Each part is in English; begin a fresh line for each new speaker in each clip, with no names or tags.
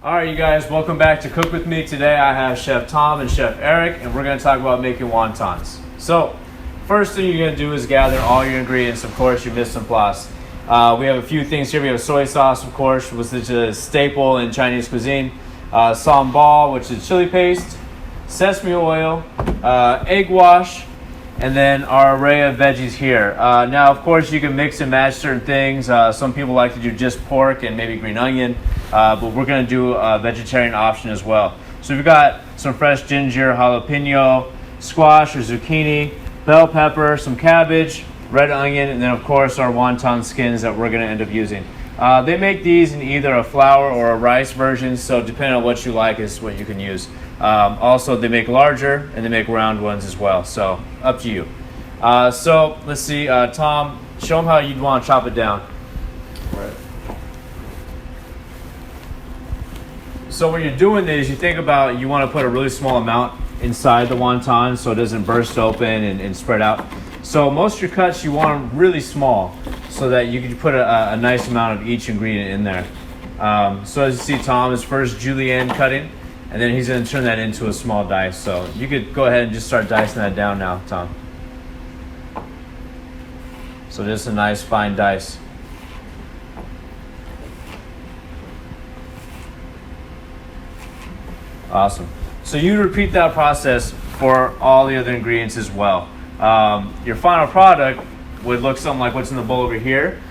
All right, you guys, welcome back to Cook With Me. Today I have Chef Tom and Chef Eric, and we're going to talk about making wontons. So, first thing you're going to do is gather all your ingredients, of course, your mise en place. We have a few things here. We have soy sauce, of course, which is a staple in Chinese cuisine. Sambal, which is chili paste, sesame oil, egg wash, and then our array of veggies here. Now, of course, you can mix and match certain things. Some people like to do just pork and maybe green onion, but we're going to do a vegetarian option as well. So we've got some fresh ginger, jalapeno, squash or zucchini, bell pepper, some cabbage, red onion, and then, of course, our wonton skins that we're going to end up using. They make these in either a flour or a rice version, so depending on what you like is what you can use. Also, they make larger and they make round ones as well, so up to you. So let's see, Tom, show them how you'd want to chop it down.
Right.
So when you're doing this, you think about you want to put a really small amount inside the wonton so it doesn't burst open and spread out. So most of your cuts you want them really small so that you can put a nice amount of each ingredient in there. So as you see, Tom is first julienne cutting, and then he's going to turn that into a small dice. So you could go ahead and just start dicing that down now, Tom. So just a nice fine dice. Awesome. So you repeat that process for all the other ingredients as well. Your final product would look something like what's in the bowl over here.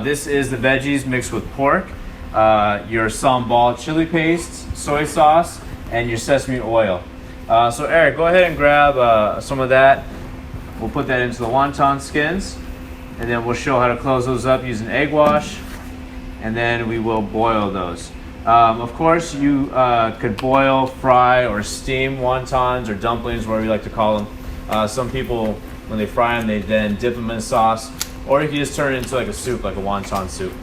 This is the veggies mixed with pork, your sambal chili paste, soy sauce, and your sesame oil. So Eric, go ahead and grab some of that. We'll put that into the wonton skins, and then we'll show how to close those up using egg wash, and then we will boil those. Of course, you could boil, fry, or steam wontons or dumplings, whatever you like to call them. Some people, when they fry them, they then dip them in sauce, or you can just turn it into like a soup, like a wonton soup.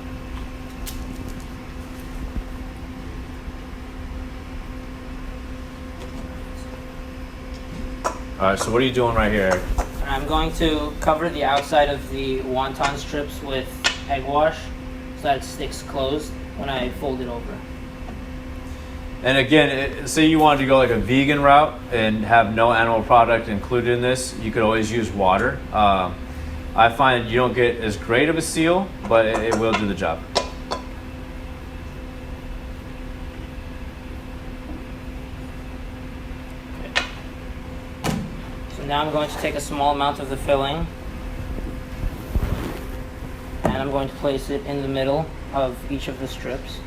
All right, so what are you doing right here, Eric?
I'm going to cover the outside of the wonton strips with egg wash so that it sticks closed when I fold it over.
And again, say you wanted to go like a vegan route and have no animal product included in this, you could always use water. I find you don't get as great of a seal, but it will do the job.
So now I'm going to take a small amount of the filling and I'm going to place it in the middle of each of the strips.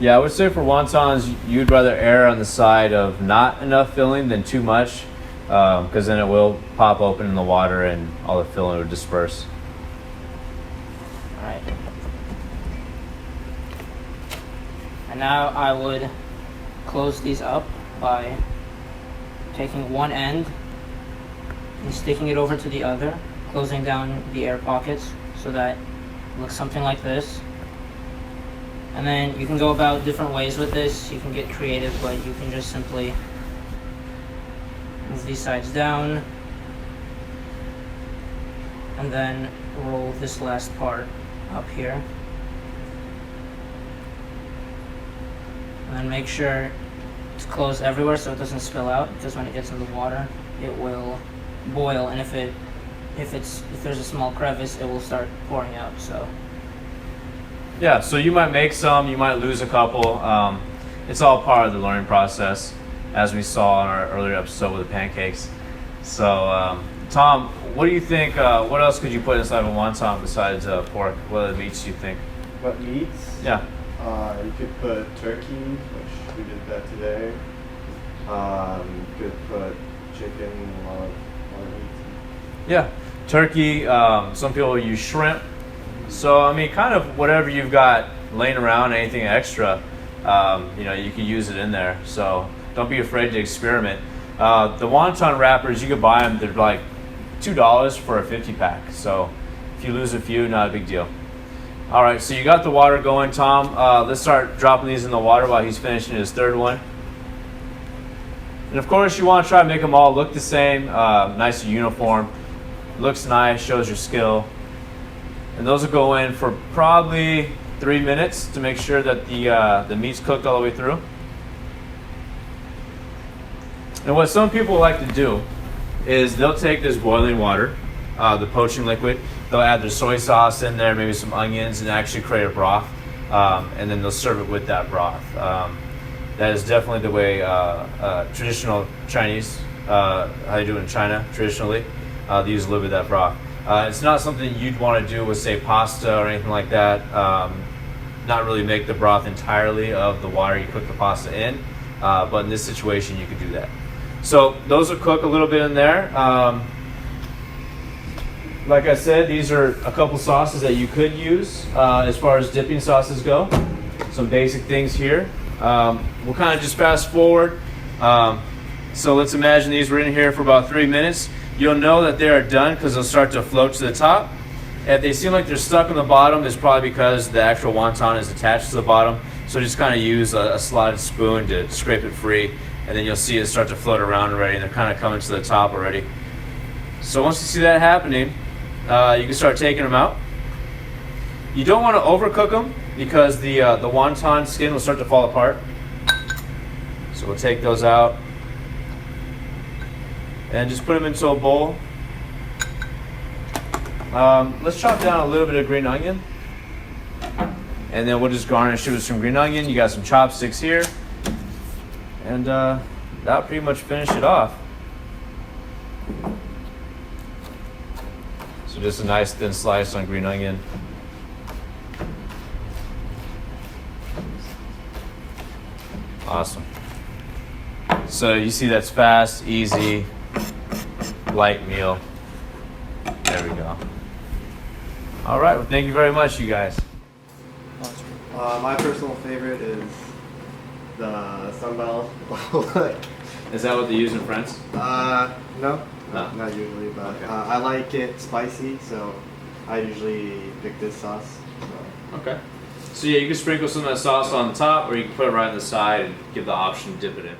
Yeah, I would say for wontons, you'd rather err on the side of not enough filling than too much, because then it will pop open in the water and all the filling would disperse.
All right. And now I would close these up by taking one end and sticking it over to the other, closing down the air pockets so that it looks something like this. And then you can go about different ways with this. You can get creative, but you can just simply move these sides down and then roll this last part up here. And then make sure to close everywhere so it doesn't spill out, because when it gets in the water, it will boil, and if there's a small crevice, it will start pouring out. So
Yeah, so you might make some, you might lose a couple. It's all part of the learning process, as we saw in our earlier episode with the pancakes. So, Tom, what do you think? What else could you put inside of a wonton besides pork? What other meats do you think?
What meats?
Yeah.
You could put turkey, which we did that today. You could put chicken, a lot of meats.
Yeah, turkey. Some people use shrimp. So I mean, kind of whatever you've got laying around, anything extra, you can use it in there. So don't be afraid to experiment. The wonton wrappers, you could buy them. They're like $2 for a 50-pack. So if you lose a few, not a big deal. All right, so you got the water going, Tom. Let's start dropping these in the water while he's finishing his third one. And of course, you want to try to make them all look the same, nice and uniform. Looks nice, shows your skill. And those will go in for probably 3 minutes to make sure that the meat's cooked all the way through. And what some people like to do is they'll take this boiling water, the poaching liquid, they'll add their soy sauce in there, maybe some onions, and actually create a broth. And then they'll serve it with that broth. That is definitely the way traditional Chinese, how they do it in China traditionally. They use a little bit of that broth. It's not something you'd want to do with, say, pasta or anything like that. Not really make the broth entirely of the water you cook the pasta in. But in this situation, you could do that. So those will cook a little bit in there. Like I said, these are a couple sauces that you could use as far as dipping sauces go. Some basic things here. We'll kind of just fast forward. So let's imagine these were in here for about 3 minutes. You'll know that they are done because they'll start to float to the top. If they seem like they're stuck on the bottom, it's probably because the actual wonton is attached to the bottom. So just kind of use a slotted spoon to scrape it free, and then you'll see it start to float around already, and they're kind of coming to the top already. So once you see that happening, you can start taking them out. You don't want to overcook them because the wonton skin will start to fall apart. So we'll take those out and just put them into a bowl. Let's chop down a little bit of green onion, and then we'll just garnish it with some green onion. You got some chopsticks here, and that'll pretty much finish it off. So just a nice thin slice on green onion. Awesome. So you see that's fast, easy, light meal. There we go. All right, well, thank you very much, you guys.
My personal favorite is the sambal.
Is that what they use in France?
No,
No.
not usually, but
Okay.
I like it spicy, so I usually pick this sauce. So.
Okay. So yeah, you can sprinkle some of that sauce on the top, or you can put it right on the side and give the option to dip it in.